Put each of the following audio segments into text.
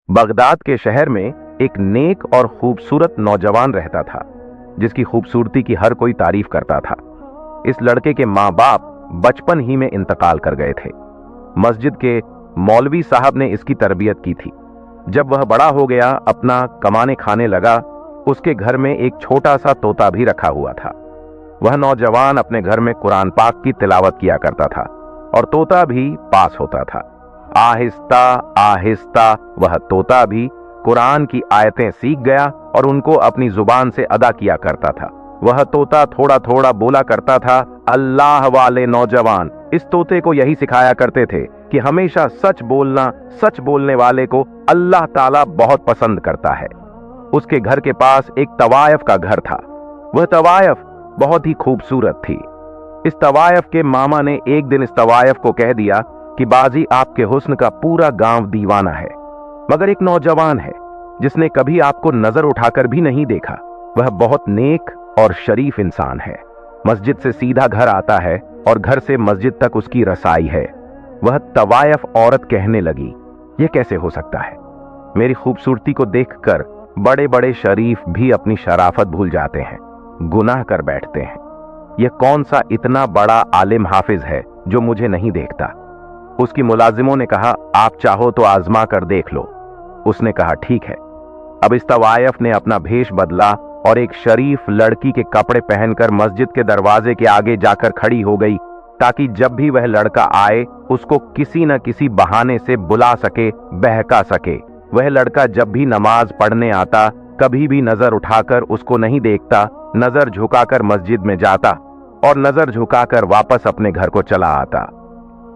Baghdad के शहर में एक नेक और खूबसूरत नौजवान रहता था, जिसकी खूबसूरती की हर कोई तारीफ करता था। इस लड़के के माँ बाप बचपन ही में इंतकाल कर गए थे। मस्जिद के मौलवी साहब ने इसकी तरबियत की थी। जब वह बड़ा हो गया, अपना कमाने खाने लगा, उसके घर में एक छोटा सा तोता भी रखा हुआ था। वह नौजवान अपने घर में कुरान पाक की तिलावत किया करता था और तोता भी पास होता था। आहिस्ता आहिस्ता वह तोता भी कुरान की आयतें सीख गया और उनको अपनी जुबान से अदा किया करता था। वह तोता थोड़ा थोड़ा बोला करता था, अल्लाह वाले नौजवान इस तोते को यही सिखाया करते थे कि हमेशा सच बोलना, सच बोलने वाले को अल्लाह ताला बहुत पसंद करता है। उसके घर के पास एक तवायफ का घर था। वह तवायफ बहुत ही खूबसूरत थी। इस तवायफ के मामा ने एक दिन इस तवायफ को कह दिया कि बाजी, आपके हुस्न का पूरा गांव दीवाना है, मगर एक नौजवान है जिसने कभी आपको नजर उठाकर भी नहीं देखा। वह बहुत नेक और शरीफ इंसान है। मस्जिद से सीधा घर आता है और घर से मस्जिद तक उसकी रसाई है। वह तवायफ औरत कहने लगी, यह कैसे हो सकता है? मेरी खूबसूरती को देखकर बड़े बड़े शरीफ भी अपनी शराफत भूल जाते हैं, गुनाह कर बैठते हैं। यह कौन सा इतना बड़ा आलिम हाफिज है जो मुझे नहीं देखता? उसकी मुलाजिमों ने कहा, आप चाहो तो आजमा कर देख लो। उसने कहा, ठीक है। अब इस तवायफ ने अपना भेष बदला और एक शरीफ लड़की के कपड़े पहनकर मस्जिद के दरवाजे के आगे जाकर खड़ी हो गई, ताकि जब भी वह लड़का आए उसको किसी न किसी बहाने से बुला सके, बहका सके। वह लड़का जब भी नमाज पढ़ने आता, कभी भी नजर उठाकर उसको नहीं देखता, नजर झुकाकर मस्जिद में जाता और नजर झुकाकर वापस अपने घर को चला आता।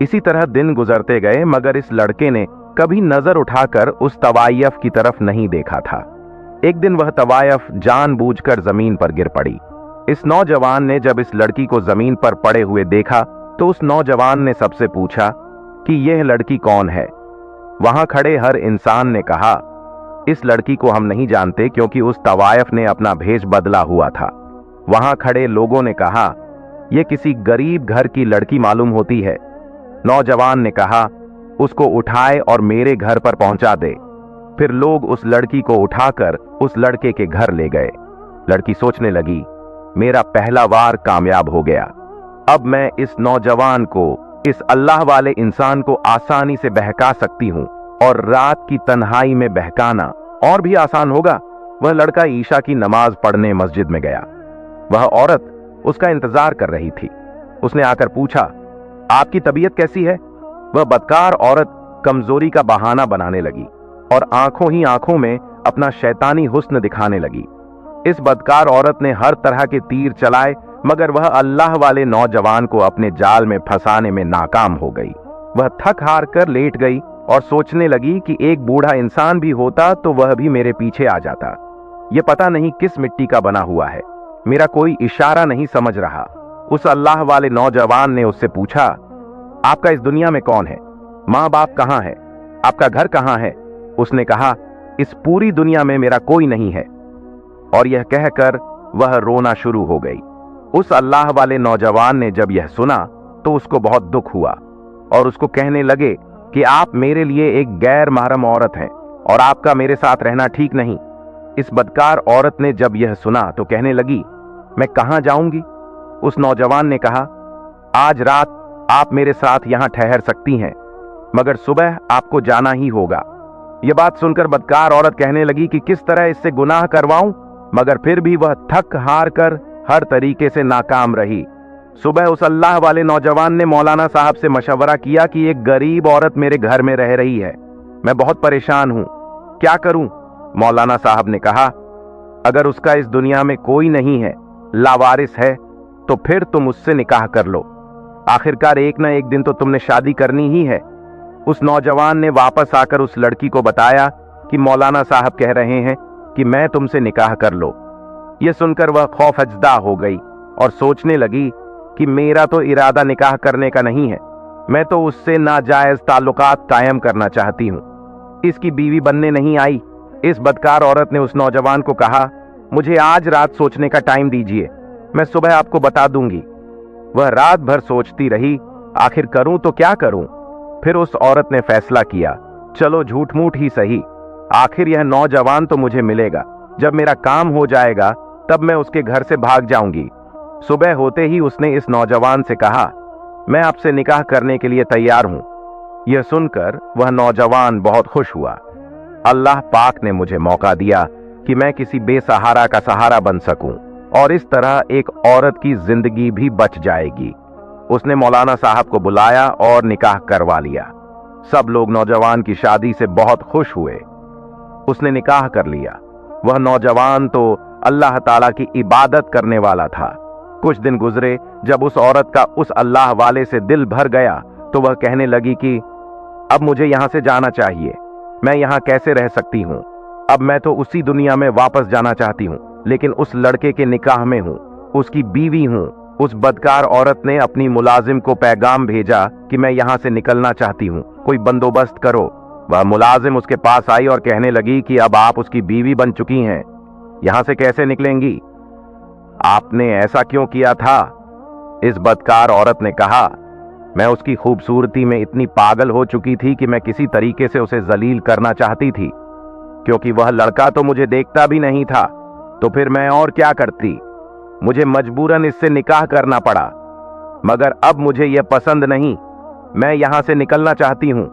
इसी तरह दिन गुजरते गए, मगर इस लड़के ने कभी नजर उठाकर उस तवायफ की तरफ नहीं देखा था। एक दिन वह तवायफ जानबूझकर जमीन पर गिर पड़ी। इस नौजवान ने जब इस लड़की को जमीन पर पड़े हुए देखा तो उस नौजवान ने सबसे पूछा कि यह लड़की कौन है? वहां खड़े हर इंसान ने कहा, इस लड़की को हम नहीं जानते, क्योंकि उस तवायफ ने अपना भेष बदला हुआ था। वहां खड़े लोगों ने कहा, यह किसी गरीब घर की लड़की मालूम होती है। नौजवान ने कहा, उसको उठाए और मेरे घर पर पहुंचा दे। फिर लोग उस लड़की को उठाकर उस लड़के के घर ले गए। लड़की सोचने लगी, मेरा पहला वार कामयाब हो गया। अब मैं इस नौजवान को, इस अल्लाह वाले इंसान को आसानी से बहका सकती हूं, और रात की तन्हाई में बहकाना और भी आसान होगा। वह लड़का ईशा की नमाज पढ़ने मस्जिद में गया। वह औरत उसका इंतजार कर रही थी। उसने आकर पूछा, आपकी तबीयत कैसी है? वह बदकार औरत कमजोरी का बहाना बनाने लगी और आंखों ही आंखों में अपना शैतानी हुस्न दिखाने लगी। इस बदकार औरत ने हर तरह के तीर चलाए, मगर वह अल्लाह वाले नौजवान को अपने जाल में फंसाने में नाकाम हो गई। वह थक हार कर लेट गई और सोचने लगी कि एक बूढ़ा इंसान भी होता तो वह भी मेरे पीछे आ जाता। यह पता नहीं किस मिट्टी का बना हुआ है, मेरा कोई इशारा नहीं समझ रहा। उस अल्लाह वाले नौजवान ने उससे पूछा, आपका इस दुनिया में कौन है? माँ बाप कहाँ है? आपका घर कहाँ है? उसने कहा, इस पूरी दुनिया में मेरा कोई नहीं है। और यह कहकर वह रोना शुरू हो गई। उस अल्लाह वाले नौजवान ने जब यह सुना तो उसको बहुत दुख हुआ और उसको कहने लगे कि आप मेरे लिए एक गैर महरम औरत हैं और आपका मेरे साथ रहना ठीक नहीं। इस बदकार औरत ने जब यह सुना तो कहने लगी, मैं कहां जाऊंगी? उस नौजवान ने कहा, आज रात आप मेरे साथ यहां ठहर सकती हैं, मगर सुबह आपको जाना ही होगा। यह बात सुनकर बदकार औरत कहने लगी कि किस तरह इससे गुनाह करवाऊं, मगर फिर भी वह थक हार कर हर तरीके से नाकाम रही। सुबह उस अल्लाह वाले नौजवान ने मौलाना साहब से मशवरा किया कि एक गरीब औरत मेरे घर में रह रही है, मैं बहुत परेशान हूं, क्या करूं? मौलाना साहब ने कहा, अगर उसका इस दुनिया में कोई नहीं है, लावारिस है, तो फिर तुम उससे निकाह कर लो। आखिरकार एक ना एक दिन तो तुमने शादी करनी ही है। उस नौजवान ने वापस आकर उस लड़की को बताया कि मौलाना साहब कह रहे हैं कि मैं तुमसे निकाह कर लो। यह सुनकर वह खौफजदा हो गई और सोचने लगी कि मेरा तो इरादा निकाह करने का नहीं है, मैं तो उससे नाजायज ताल्लुकात कायम करना चाहती हूँ। इसकी बीवी बनने नहीं आई। इस बदकार औरत ने उस नौजवान को कहा, मुझे आज रात सोचने का टाइम दीजिए, मैं सुबह आपको बता दूंगी। वह रात भर सोचती रही, आखिर करूं तो क्या करूं? फिर उस औरत ने फैसला किया, चलो झूठ मूठ ही सही, आखिर यह नौजवान तो मुझे मिलेगा, जब मेरा काम हो जाएगा तब मैं उसके घर से भाग जाऊंगी। सुबह होते ही उसने इस नौजवान से कहा, मैं आपसे निकाह करने के लिए तैयार हूं। यह सुनकर वह नौजवान बहुत खुश हुआ। अल्लाह पाक ने मुझे मौका दिया कि मैं किसी बेसहारा का सहारा बन सकूं और इस तरह एक औरत की जिंदगी भी बच जाएगी। उसने मौलाना साहब को बुलाया और निकाह करवा लिया। सब लोग नौजवान की शादी से बहुत खुश हुए। उसने निकाह कर लिया। वह नौजवान तो अल्लाह ताला की इबादत करने वाला था। कुछ दिन गुजरे, जब उस औरत का उस अल्लाह वाले से दिल भर गया तो वह कहने लगी कि अब मुझे यहां से जाना चाहिए, मैं यहां कैसे रह सकती हूं। अब मैं तो उसी दुनिया में वापस जाना चाहती हूं, लेकिन उस लड़के के निकाह में हूं, उसकी बीवी हूं। उस बदकार औरत ने अपनी मुलाजिम को पैगाम भेजा कि मैं यहां से निकलना चाहती हूं, कोई बंदोबस्त करो। वह मुलाजिम उसके पास आई और कहने लगी कि अब आप उसकी बीवी बन चुकी हैं, यहां से कैसे निकलेंगी? आपने ऐसा क्यों किया था? इस बदकार औरत ने कहा, मैं उसकी खूबसूरती में इतनी पागल हो चुकी थी कि मैं किसी तरीके से उसे जलील करना चाहती थी, क्योंकि वह लड़का तो मुझे देखता भी नहीं था। तो फिर मैं और क्या करती? मुझे मजबूरन इससे निकाह करना पड़ा, मगर अब मुझे यह पसंद नहीं, मैं यहां से निकलना चाहती हूं।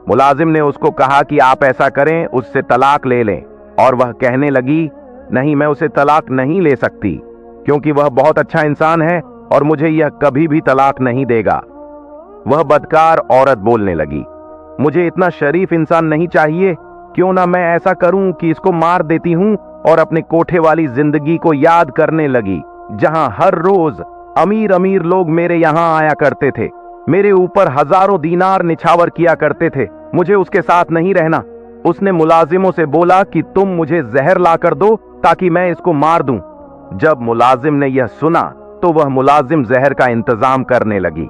मुलाजिम ने उसको कहा कि आप ऐसा करें, उससे तलाक ले लें, और वह कहने लगी, नहीं, मैं उसे तलाक नहीं ले सकती, क्योंकि वह बहुत अच्छा इंसान है और मुझे यह कभी भी तलाक नहीं देगा। वह बदकार औरत बोलने लगी, मुझे इतना शरीफ इंसान नहीं चाहिए, क्यों ना मैं ऐसा करूं कि इसको मार देती हूं। और अपने कोठे वाली जिंदगी को याद करने लगी, जहां हर रोज अमीर अमीर लोग मेरे यहां आया करते थे, मेरे ऊपर हजारों दीनार निछावर किया करते थे। मुझे उसके साथ नहीं रहना। उसने मुलाजिमों से बोला कि तुम मुझे जहर ला कर दो ताकि मैं इसको मार दूं। जब मुलाजिम ने यह सुना तो वह मुलाजिम जहर का इंतजाम करने लगी।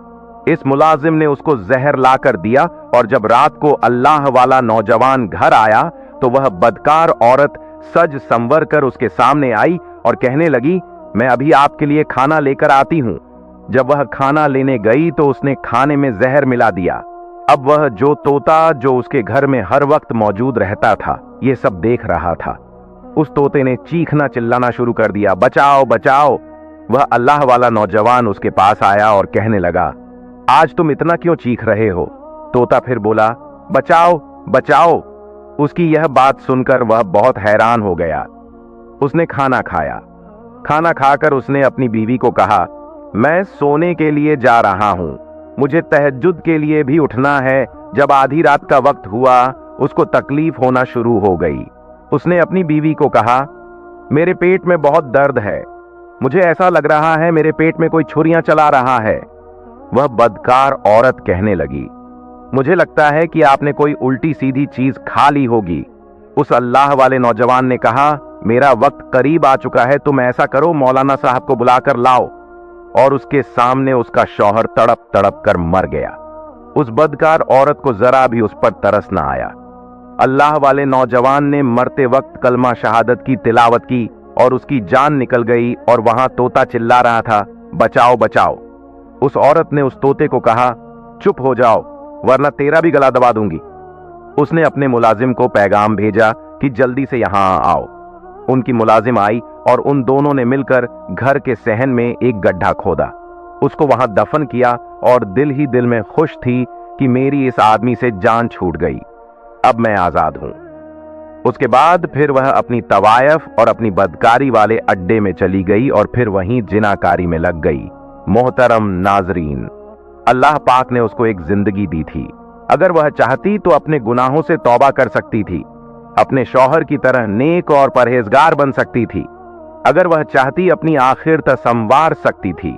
इस मुलाजिम ने उसको जहर ला कर दिया, और जब रात को अल्लाह वाला नौजवान घर आया तो वह बदकार औरत सज संवर कर उसके सामने आई और कहने लगी, मैं अभी आपके लिए खाना लेकर आती हूं। जब वह खाना लेने गई तो उसने खाने में जहर मिला दिया। अब वह जो तोता जो उसके घर में हर वक्त मौजूद रहता था, ये सब देख रहा था। उस तोते ने चीखना चिल्लाना शुरू कर दिया, बचाओ बचाओ। वह अल्लाह वाला नौजवान उसके पास आया और कहने लगा, आज तुम इतना क्यों चीख रहे हो? तोता फिर बोला, बचाओ बचाओ। उसकी यह बात सुनकर वह बहुत हैरान हो गया। उसने खाना खाया। खाना खाकर उसने अपनी बीवी को कहा, मैं सोने के लिए जा रहा हूं, मुझे तहज्जुद के लिए भी उठना है। जब आधी रात का वक्त हुआ, उसको तकलीफ होना शुरू हो गई। उसने अपनी बीवी को कहा, मेरे पेट में बहुत दर्द है, मुझे ऐसा लग रहा है मेरे पेट में कोई छुरियां चला रहा है। वह बदकार औरत कहने लगी, मुझे लगता है कि आपने कोई उल्टी सीधी चीज खा ली होगी। उस अल्लाह वाले नौजवान ने कहा, मेरा वक्त करीब आ चुका है, तुम ऐसा करो, मौलाना साहब को बुलाकर लाओ। और उसके सामने उसका शौहर तड़प तड़प कर मर गया। उस बदकार औरत को जरा भी उस पर तरस न आया। अल्लाह वाले नौजवान ने मरते वक्त कलमा शहादत की तिलावत की और उसकी जान निकल गई, और वहां तोता चिल्ला रहा था, बचाओ बचाओ। उस औरत ने उस तोते को कहा, चुप हो जाओ, वरना तेरा भी गला दबा दूंगी। उसने अपने मुलाजिम को पैगाम भेजा कि जल्दी से यहां आओ। उनकी मुलाजिम आई और उन दोनों ने मिलकर घर के सहन में एक गड्ढा खोदा, उसको वहां दफन किया, और दिल ही दिल में खुश थी कि मेरी इस आदमी से जान छूट गई, अब मैं आजाद हूं। उसके बाद फिर वह अपनी तवायफ और अपनी बदकारी वाले अड्डे में चली गई और फिर वहीं जिनाकारी में लग गई। मोहतरम नाजरीन, अल्लाह पाक ने उसको एक जिंदगी दी थी। अगर वह चाहती तो अपने गुनाहों से तौबा कर सकती थी, अपने शौहर की तरह नेक और परहेजगार बन सकती थी। अगर वह चाहती अपनी आखिरत संवार सकती थी,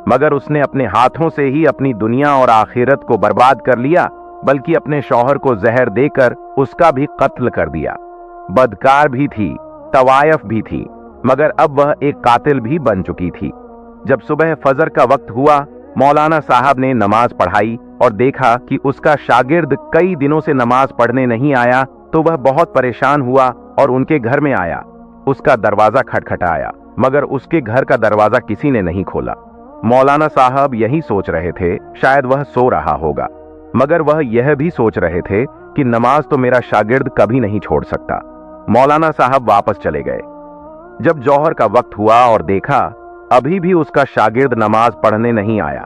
मगर उसने अपने हाथों से ही अपनी दुनिया और आखिरत को बर्बाद कर लिया, बल्कि अपने शौहर को जहर देकर उसका भी कत्ल कर दिया। बदकार भी थी, तवायफ भी थी, मगर अब वह एक कातिल भी बन चुकी थी। जब सुबह फजर का वक्त हुआ, मौलाना साहब ने नमाज पढ़ाई और देखा कि उसका शागिर्द कई दिनों से नमाज पढ़ने नहीं आया, तो वह बहुत परेशान हुआ और उनके घर में आया। उसका दरवाजा खटखटाया, मगर उसके घर का दरवाजा किसी ने नहीं खोला। मौलाना साहब यही सोच रहे थे, शायद वह सो रहा होगा, मगर वह यह भी सोच रहे थे कि नमाज तो मेरा शागिर्द कभी नहीं छोड़ सकता। मौलाना साहब वापस चले गए। जब जौहर का वक्त हुआ और देखा अभी भी उसका शागिर्द नमाज पढ़ने नहीं आया,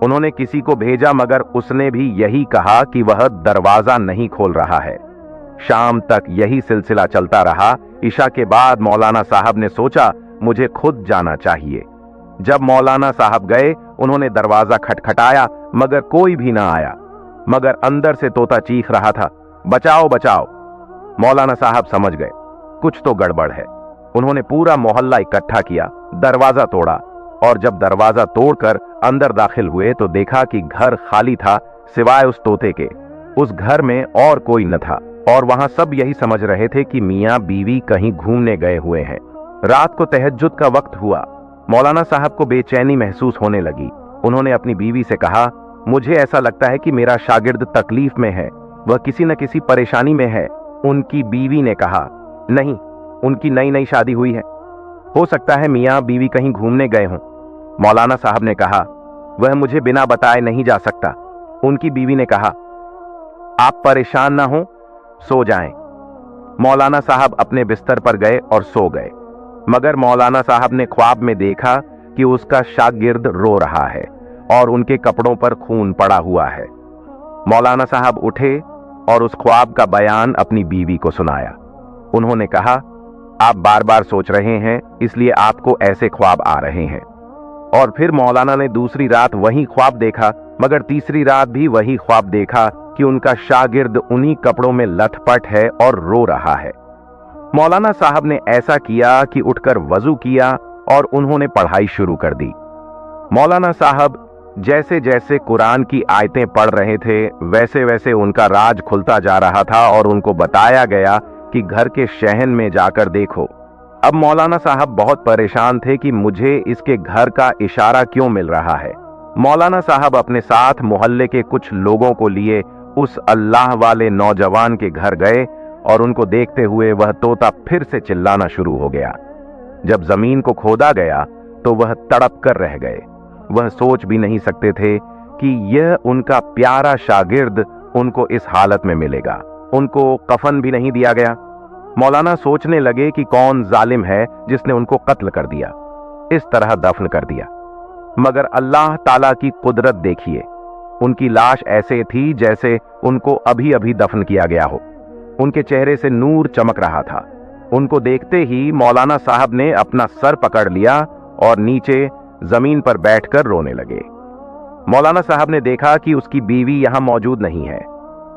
उन्होंने किसी को भेजा मगर उसने भी यही कहा कि वह दरवाजा नहीं खोल रहा है। शाम तक यही सिलसिला चलता रहा। इशा के बाद मौलाना साहब ने सोचा मुझे खुद जाना चाहिए। जब मौलाना साहब गए उन्होंने दरवाजा खटखटाया मगर कोई भी ना आया, मगर अंदर से तोता चीख रहा था, बचाओ बचाओ। मौलाना साहब समझ गए कुछ तो गड़बड़ है। उन्होंने पूरा मोहल्ला इकट्ठा किया, दरवाजा तोड़ा और जब दरवाजा तोड़कर अंदर दाखिल हुए तो देखा कि घर खाली था सिवाय उस तोते के। उस घर में और कोई न था और वहां सब यही समझ रहे थे कि मियां बीवी कहीं घूमने गए हुए हैं। रात को तहज्जुद का वक्त हुआ। मौलाना साहब को बेचैनी महसूस होने लगी। उन्होंने अपनी बीवी से कहा, मुझे ऐसा लगता है कि मेरा शागिर्द तकलीफ में है, वह किसी न किसी परेशानी में है। उनकी बीवी ने कहा, नहीं, उनकी नई नई शादी हुई है, हो सकता है मियां बीवी कहीं घूमने गए हों। मौलाना साहब ने कहा, वह मुझे बिना बताए नहीं जा सकता। उनकी बीवी ने कहा, आप परेशान ना हो, सो जाएं। मौलाना साहब अपने बिस्तर पर गए और सो गए, मगर मौलाना साहब ने ख्वाब में देखा कि उसका शागिर्द रो रहा है और उनके कपड़ों पर खून पड़ा हुआ है। मौलाना साहब उठे और उस ख्वाब का बयान अपनी बीवी को सुनाया। उन्होंने कहा, आप बार बार सोच रहे हैं इसलिए आपको ऐसे ख्वाब आ रहे हैं। और फिर मौलाना ने दूसरी रात वही ख्वाब देखा, मगर तीसरी रात भी वही ख्वाब देखा कि उनका शागिर्द उन्हीं कपड़ों में लथपथ है और रो रहा है। मौलाना साहब ने ऐसा किया कि उठकर वजू किया और उन्होंने पढ़ाई शुरू कर दी। मौलाना साहब जैसे जैसे कुरान की आयतें पढ़ रहे थे वैसे वैसे उनका राज खुलता जा रहा था और उनको बताया गया कि घर के शहन में जाकर देखो। अब मौलाना साहब बहुत परेशान थे कि मुझे इसके घर का इशारा क्यों मिल रहा है। मौलाना साहब अपने साथ मोहल्ले के कुछ लोगों को लिए उस अल्लाह वाले नौजवान के घर गए और उनको देखते हुए वह तोता फिर से चिल्लाना शुरू हो गया। जब जमीन को खोदा गया तो वह तड़प कर रह गए। वह सोच भी नहीं सकते थे कि यह उनका प्यारा शागिर्द उनको इस हालत में मिलेगा। उनको कफन भी नहीं दिया गया। मौलाना सोचने लगे कि कौन जालिम है जिसने उनको कत्ल कर दिया, इस तरह दफन कर दिया। मगर अल्लाह ताला की कुदरत देखिए, उनकी लाश ऐसे थी जैसे उनको अभी अभी दफन किया गया हो। उनके चेहरे से नूर चमक रहा था। उनको देखते ही मौलाना साहब ने अपना सर पकड़ लिया और नीचे जमीन पर बैठकर रोने लगे। मौलाना साहब ने देखा कि उसकी बीवी यहां मौजूद नहीं है।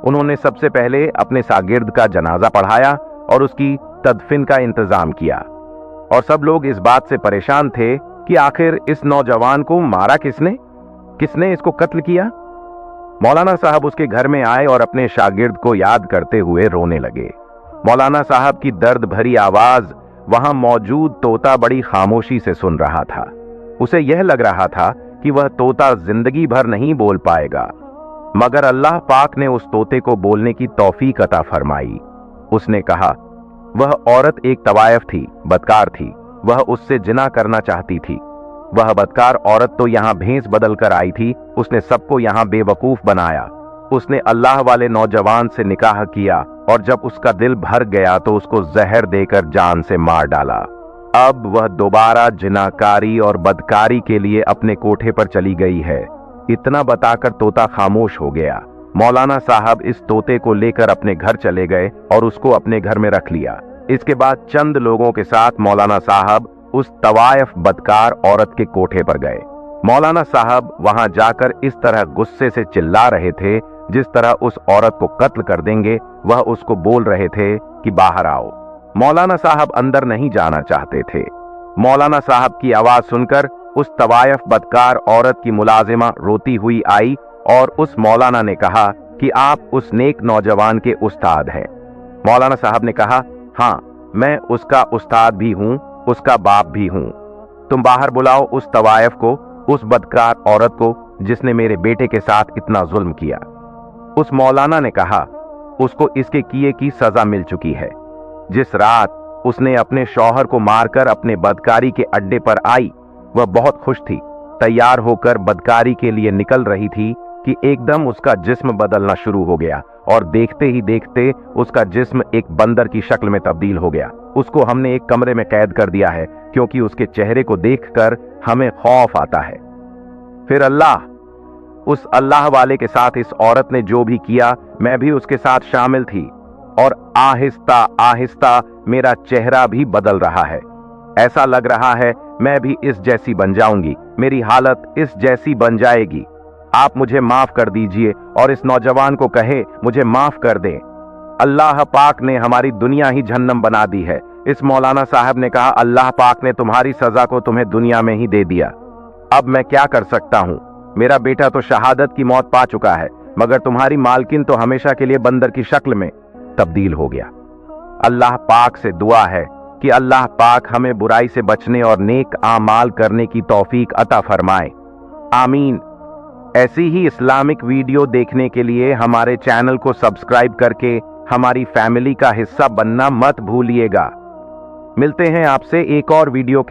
उन्होंने सबसे पहले अपने शागिर्द का जनाजा पढ़ाया और उसकी तदफीन का इंतजाम किया। और सब लोग इस बात से परेशान थे कि आखिर इस नौजवान को मारा किसने, किसने इसको कत्ल किया। मौलाना साहब उसके घर में आए और अपने शागिर्द को याद करते हुए रोने लगे। मौलाना साहब की दर्द भरी आवाज वहां मौजूद तोता बड़ी खामोशी से सुन रहा था। उसे यह लग रहा था कि वह तोता जिंदगी भर नहीं बोल पाएगा, मगर अल्लाह पाक ने उस तोते को बोलने की तौफीक अता फरमाई। उसने कहा, वह औरत एक तवायफ थी, बदकार थी। वह उससे जिना करना चाहती थी। वह बदकार औरत तो यहाँ भैंस बदल कर आई थी। उसने सबको यहाँ बेवकूफ बनाया। उसने अल्लाह वाले नौजवान से निकाह किया और जब उसका दिल भर गया तो उसको जहर देकर जान से मार डाला। अब वह दोबारा जिनाकारी और बदकारी के लिए अपने कोठे पर चली गई है। इतना बताकर तोता खामोश हो गया। मौलाना साहब इस तोते को लेकर अपने घर चले गए और उसको अपने घर में रख लिया। इसके बाद चंद लोगों के साथ मौलाना साहब उस तवायफ बदकार औरत के कोठे पर गए। मौलाना साहब वहां जाकर इस तरह गुस्से से चिल्ला रहे थे जिस तरह उस औरत को कत्ल कर देंगे। वह उसको बोल रहे थे कि बाहर आओ। मौलाना साहब अंदर नहीं जाना चाहते थे। मौलाना साहब की आवाज सुनकर उस तवायफ बदकार औरत की मुलाजिमा रोती हुई आई और उस मौलाना ने कहा कि आप उस नेक नौजवान के उस्ताद हैं। मौलाना साहब ने कहा, हाँ, मैं उसका उस्ताद भी हूं, उसका बाप भी हूं। तुम बाहर बुलाओ उस तवायफ को, उस बदकार औरत को जिसने मेरे बेटे के साथ इतना जुल्म किया। उस मौलाना ने कहा, उसको इसके किए की सजा मिल चुकी है। जिस रात उसने अपने शौहर को मारकर अपने बदकारी के अड्डे पर आई, वह बहुत खुश थी। तैयार होकर बदकारी के लिए निकल रही थी कि एकदम उसका जिस्म बदलना शुरू हो गया और देखते ही देखते उसका जिस्म एक बंदर की शक्ल में तब्दील हो गया। उसको हमने एक कमरे में कैद कर दिया है क्योंकि उसके चेहरे को देखकर हमें खौफ आता है। फिर उस अल्लाह वाले के साथ इस औरत ने जो भी किया, मैं भी उसके साथ शामिल थी, और आहिस्ता आहिस्ता मेरा चेहरा भी बदल रहा है। ऐसा लग रहा है मैं भी इस जैसी बन जाऊंगी, मेरी हालत इस जैसी बन जाएगी। आप मुझे माफ कर दीजिए और इस नौजवान को कहे मुझे माफ कर दें। अल्लाह पाक ने हमारी दुनिया ही जहन्नम बना दी है। इस मौलाना साहब ने कहा, अल्लाह पाक ने तुम्हारी सजा को तुम्हें दुनिया में ही दे दिया। अब मैं क्या कर सकता हूं? मेरा बेटा तो शहादत की मौत पा चुका है, मगर तुम्हारी मालकिन तो हमेशा के लिए बंदर की शक्ल में तब्दील हो गया। अल्लाह पाक से दुआ है कि अल्लाह पाक हमें बुराई से बचने और नेक आमाल करने की तौफीक अता फरमाए। आमीन। ऐसी ही इस्लामिक वीडियो देखने के लिए हमारे चैनल को सब्सक्राइब करके हमारी फैमिली का हिस्सा बनना मत भूलिएगा। मिलते हैं आपसे एक और वीडियो के